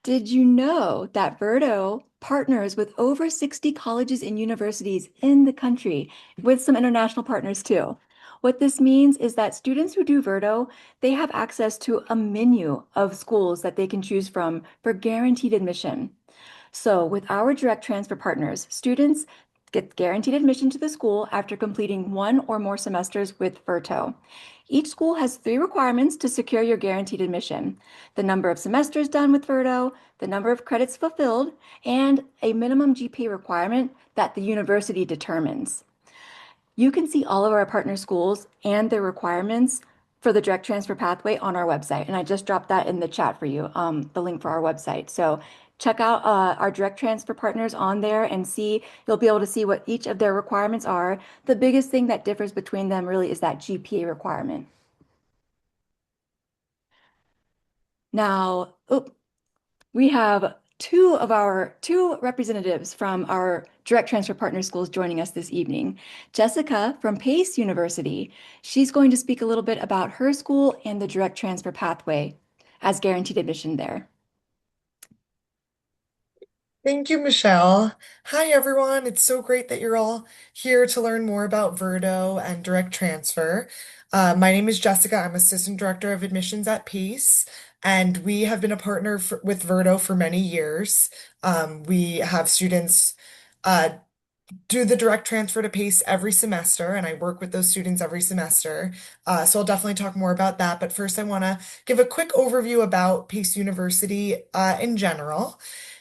Did you know that Verto partners with over 60 colleges and universities in the country, with some international partners too? What this means is that students who do Verto, they have access to a menu of schools that they can choose from for guaranteed admission. So, with our direct transfer partners, students get guaranteed admission to the school after completing one or more semesters with Verto. Each school has three requirements to secure your guaranteed admission: the number of semesters done with Verto, the number of credits fulfilled, and a minimum GPA requirement that the university determines. You can see all of our partner schools and their requirements for the direct transfer pathway on our website. And I just dropped that in the chat for you, the link for our website. So check out our direct transfer partners on there and see, you'll be able to see what each of their requirements are. The biggest thing that differs between them really is that GPA requirement. Now, we have two representatives from our direct transfer partner schools joining us this evening. Jessica from Pace University. She's going to speak a little bit about her school and the direct transfer pathway as guaranteed admission there. Thank you, Michelle. Hi, everyone. It's so great that you're all here to learn more about Verdo and direct transfer. My name is Jessica. I'm Assistant Director of Admissions at Peace, and we have been a partner with Verdo for many years. We have students uh, do the direct transfer to PACE every semester, and I work with those students every semester. So I'll definitely talk more about that. But first, I want to give a quick overview about PACE University in general.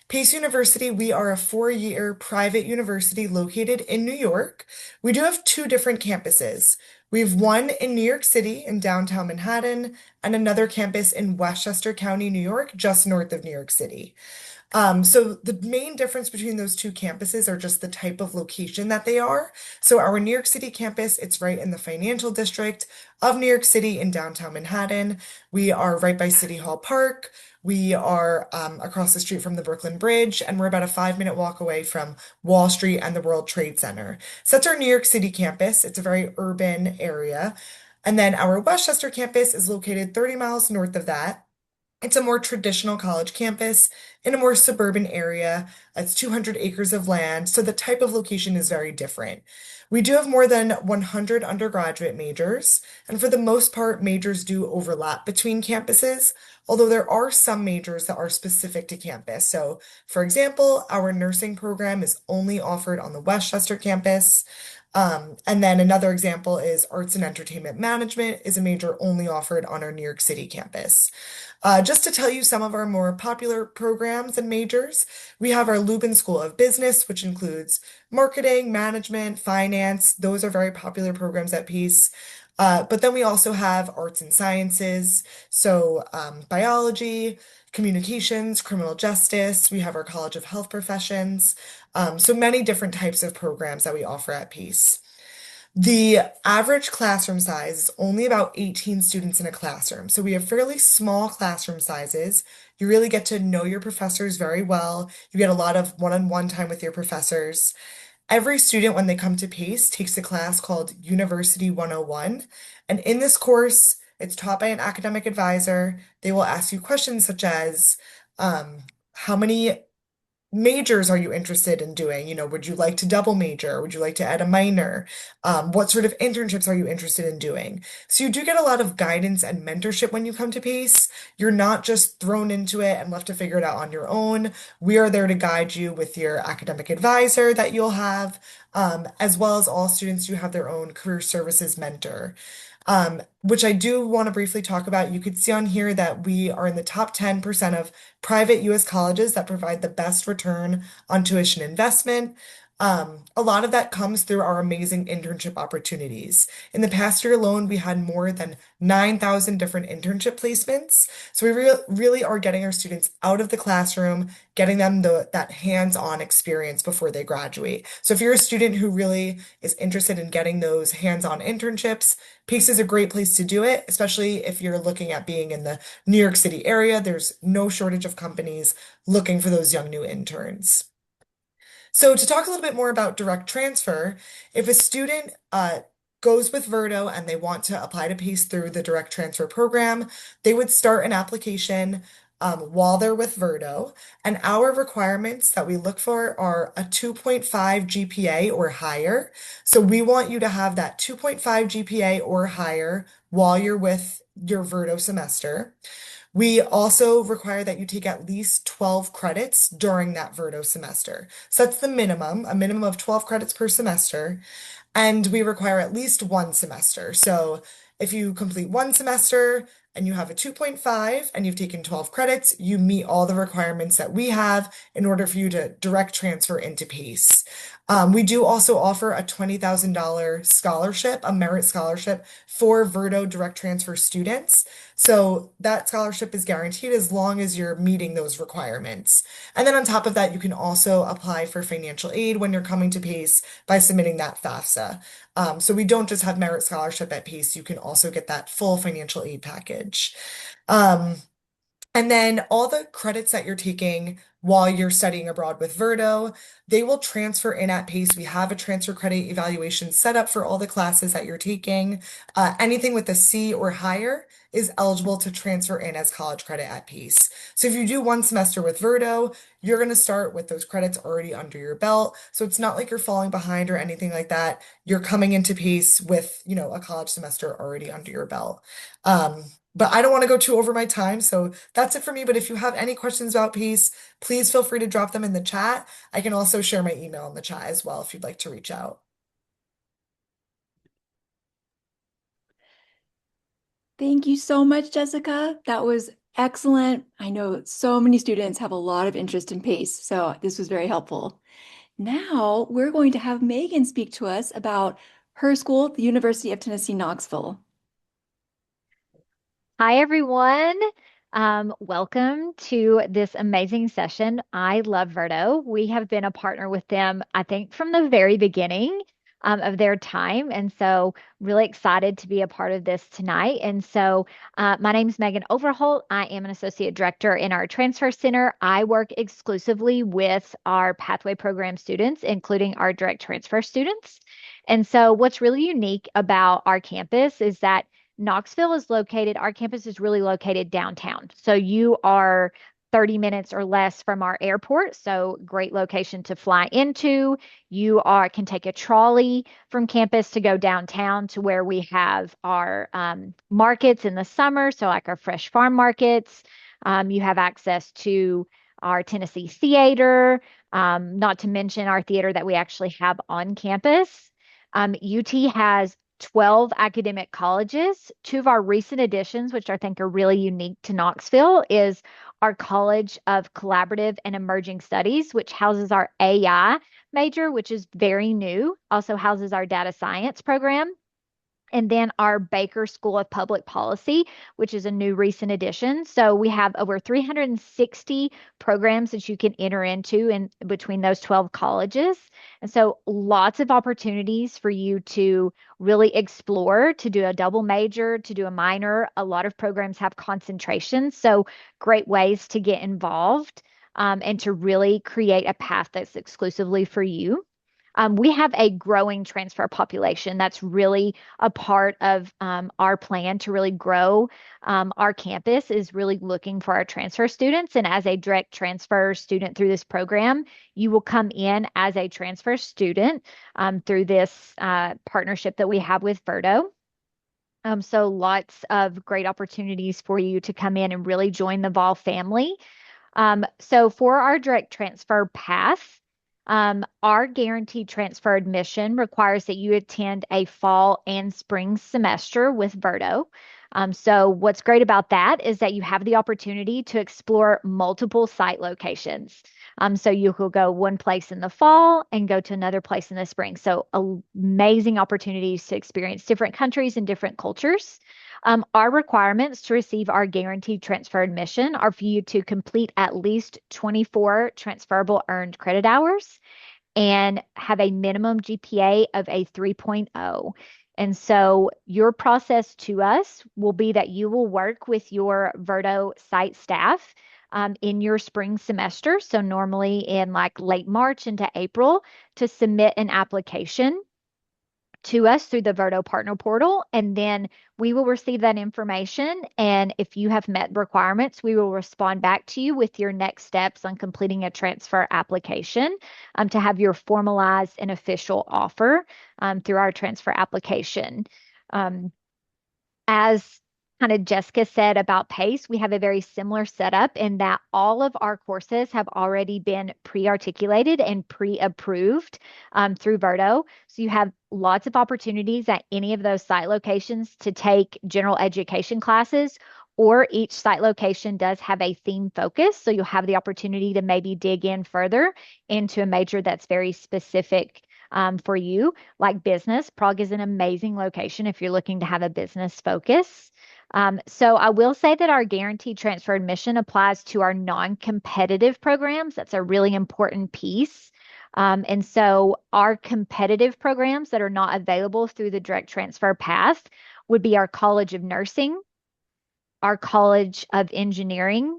Pace University, we are a four-year private university located in New York. We do have two different campuses. We have one in New York City in downtown Manhattan and another campus in Westchester County, New York, just north of New York City. So the main difference between those two campuses are just the type of location that they are. So our New York City campus, it's right in the financial district of New York City in downtown Manhattan. We are right by City Hall Park. We are across the street from the Brooklyn Bridge, and we're about a 5-minute walk away from Wall Street and the World Trade Center. So that's our New York City campus. It's a very urban area. And then our Westchester campus is located 30 miles north of that. It's a more traditional college campus in a more suburban area. It's 200 acres of land, so the type of location is very different. We do have more than 100 undergraduate majors, and for the most part, majors do overlap between campuses, although there are some majors that are specific to campus. So, for example, our nursing program is only offered on the Westchester campus. And then another example is arts and entertainment management is a major only offered on our New York City campus. Just to tell you some of our more popular programs and majors, we have our Lubin School of Business, which includes marketing, management, finance. Those are very popular programs at Peace. But then we also have arts and sciences, so biology, communications, criminal justice. We have our College of Health Professions. So many different types of programs that we offer at Peace. The average classroom size is only about 18 students in a classroom. So we have fairly small classroom sizes. You really get to know your professors very well. You get a lot of one-on-one time with your professors. Every student, when they come to PACE, takes a class called University 101. And in this course, it's taught by an academic advisor. They will ask you questions such as, how many majors are you interested in doing? Would you like to double major? Would you like to add a minor? What sort of internships are you interested in doing? So you do get a lot of guidance and mentorship when you come to PACE. You're not just thrown into it and left to figure it out on your own. We are there to guide you with your academic advisor that you'll have, as well as all students do have their own career services mentor. Which I do want to briefly talk about. You could see on here that we are in the top 10% of private US colleges that provide the best return on tuition investment. A lot of that comes through our amazing internship opportunities. In the past year alone, we had more than 9,000 different internship placements. So we really are getting our students out of the classroom, getting them that hands-on experience before they graduate. So if you're a student who really is interested in getting those hands-on internships, PACE is a great place to do it, especially if you're looking at being in the New York City area. There's no shortage of companies looking for those young new interns. So to talk a little bit more about direct transfer, if a student goes with Verto and they want to apply to PACE through the direct transfer program, they would start an application while they're with Verto. And our requirements that we look for are a 2.5 GPA or higher. So we want you to have that 2.5 GPA or higher while you're with your Verto semester. We also require that you take at least 12 credits during that Verto semester. So that's the minimum, a minimum of 12 credits per semester. And we require at least one semester. So if you complete one semester and you have a 2.5 and you've taken 12 credits, you meet all the requirements that we have in order for you to direct transfer into PACE. We do also offer a $20,000 scholarship, a merit scholarship for Verto direct transfer students. So that scholarship is guaranteed as long as you're meeting those requirements. And then on top of that, you can also apply for financial aid when you're coming to PACE by submitting that FAFSA. So we don't just have merit scholarship at PACE, you can also get that full financial aid package. Um, and then all the credits that you're taking while you're studying abroad with Verto, they will transfer in at PACE. We have a transfer credit evaluation set up for all the classes that you're taking. Anything with a C or higher is eligible to transfer in as college credit at PACE. So if you do one semester with Verto, you're going to start with those credits already under your belt. So it's not like you're falling behind or anything like that. You're coming into PACE with, a college semester already under your belt. But I don't want to go too over my time, so that's it for me. But if you have any questions about PACE, please feel free to drop them in the chat. I can also share my email in the chat as well if you'd like to reach out. Thank you so much, Jessica. That was excellent. I know so many students have a lot of interest in PACE, so this was very helpful. Now we're going to have Megan speak to us about her school, the University of Tennessee, Knoxville. Hi, everyone. Welcome to this amazing session. I love Verto. We have been a partner with them, I think, from the very beginning of their time. And so, really excited to be a part of this tonight. And so, my name is Megan Overholt. I am an associate director in our transfer center. I work exclusively with our pathway program students, including our direct transfer students. And so, what's really unique about our campus is that Knoxville is located, our campus is really located downtown. So you are 30 minutes or less from our airport. So great location to fly into. Can take a trolley from campus to go downtown to where we have our markets in the summer. So like our fresh farm markets. You have access to our Tennessee Theater, not to mention our theater that we actually have on campus. UT has 12 academic colleges. Two of our recent additions, which I think are really unique to Knoxville, is our College of Collaborative and Emerging Studies, which houses our AI major, which is very new, also houses our data science program. And then our Baker School of Public Policy, which is a new recent addition. So we have over 360 programs that you can enter into in between those 12 colleges. And so lots of opportunities for you to really explore, to do a double major, to do a minor. A lot of programs have concentrations. So great ways to get involved and to really create a path that's exclusively for you. We have a growing transfer population. That's really a part of our plan to really grow our campus is really looking for our transfer students. And as a direct transfer student through this program, you will come in as a transfer student through this partnership that we have with Verto. So lots of great opportunities for you to come in and really join the Vol family. So for our direct transfer path, our guaranteed transfer admission requires that you attend a fall and spring semester with Verto. So what's great about that is that you have the opportunity to explore multiple site locations. So you could go one place in the fall and go to another place in the spring. So amazing opportunities to experience different countries and different cultures. Our requirements to receive our guaranteed transfer admission are for you to complete at least 24 transferable earned credit hours and have a minimum GPA of a 3.0. And so your process to us will be that you will work with your Verto site staff in your spring semester. So normally in like late March into April to submit an application to us through the Verto Partner Portal, and then we will receive that information. And if you have met requirements, we will respond back to you with your next steps on completing a transfer application to have your formalized and official offer through our transfer application. Um, as kind of Jessica said about PACE, we have a very similar setup in that all of our courses have already been pre-articulated and pre-approved through Verto. So you have lots of opportunities at any of those site locations to take general education classes, or each site location does have a theme focus. So you'll have the opportunity to maybe dig in further into a major that's very specific for you, like business. Prague is an amazing location if you're looking to have a business focus. So I will say that our guaranteed transfer admission applies to our non-competitive programs. That's a really important piece. And so our competitive programs that are not available through the direct transfer path would be our College of Nursing, our College of Engineering,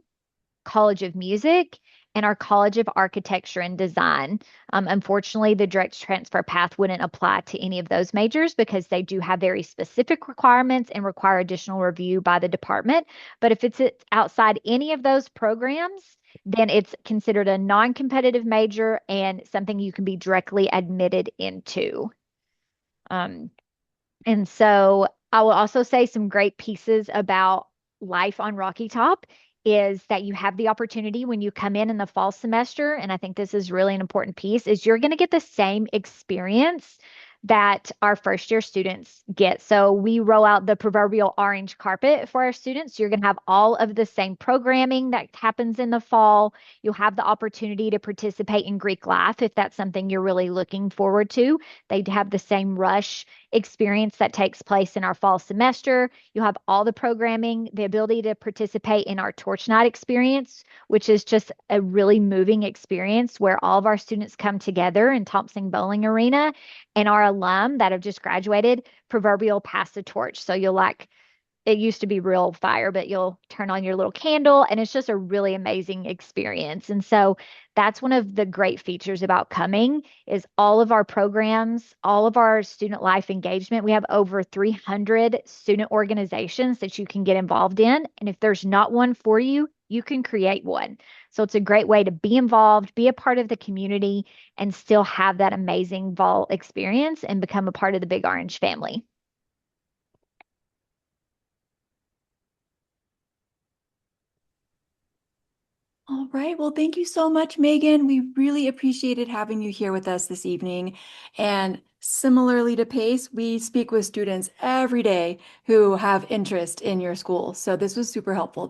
College of Music, and our College of Architecture and Design. Unfortunately, the direct transfer path wouldn't apply to any of those majors because they do have very specific requirements and require additional review by the department. But if it's outside any of those programs, then it's considered a non-competitive major and something you can be directly admitted into. Um, and so I will also say some great pieces about life on Rocky Top is that you have the opportunity when you come in the fall semester, and I think this is really an important piece, is you're going to get the same experience that our first year students get. So we roll out the proverbial orange carpet for our students. You're going to have all of the same programming that happens in the fall. You'll have the opportunity to participate in Greek life if that's something you're really looking forward to. They have the same rush experience that takes place in our fall semester. You'll have all the programming, the ability to participate in our torch night experience, which is just a really moving experience where all of our students come together in Thompson Bowling Arena, and our alum that have just graduated proverbial pass the torch. So you'll like, it used to be real fire, but you'll turn on your little candle and it's just a really amazing experience. And so that's one of the great features about coming is all of our programs, all of our student life engagement. We have over 300 student organizations that you can get involved in. And if there's not one for you, you can create one. So it's a great way to be involved, be a part of the community, and still have that amazing fall experience and become a part of the Big Orange family. All right. Well, thank you so much, Megan. We really appreciated having you here with us this evening. And similarly to PACE, we speak with students every day who have interest in your school. So this was super helpful.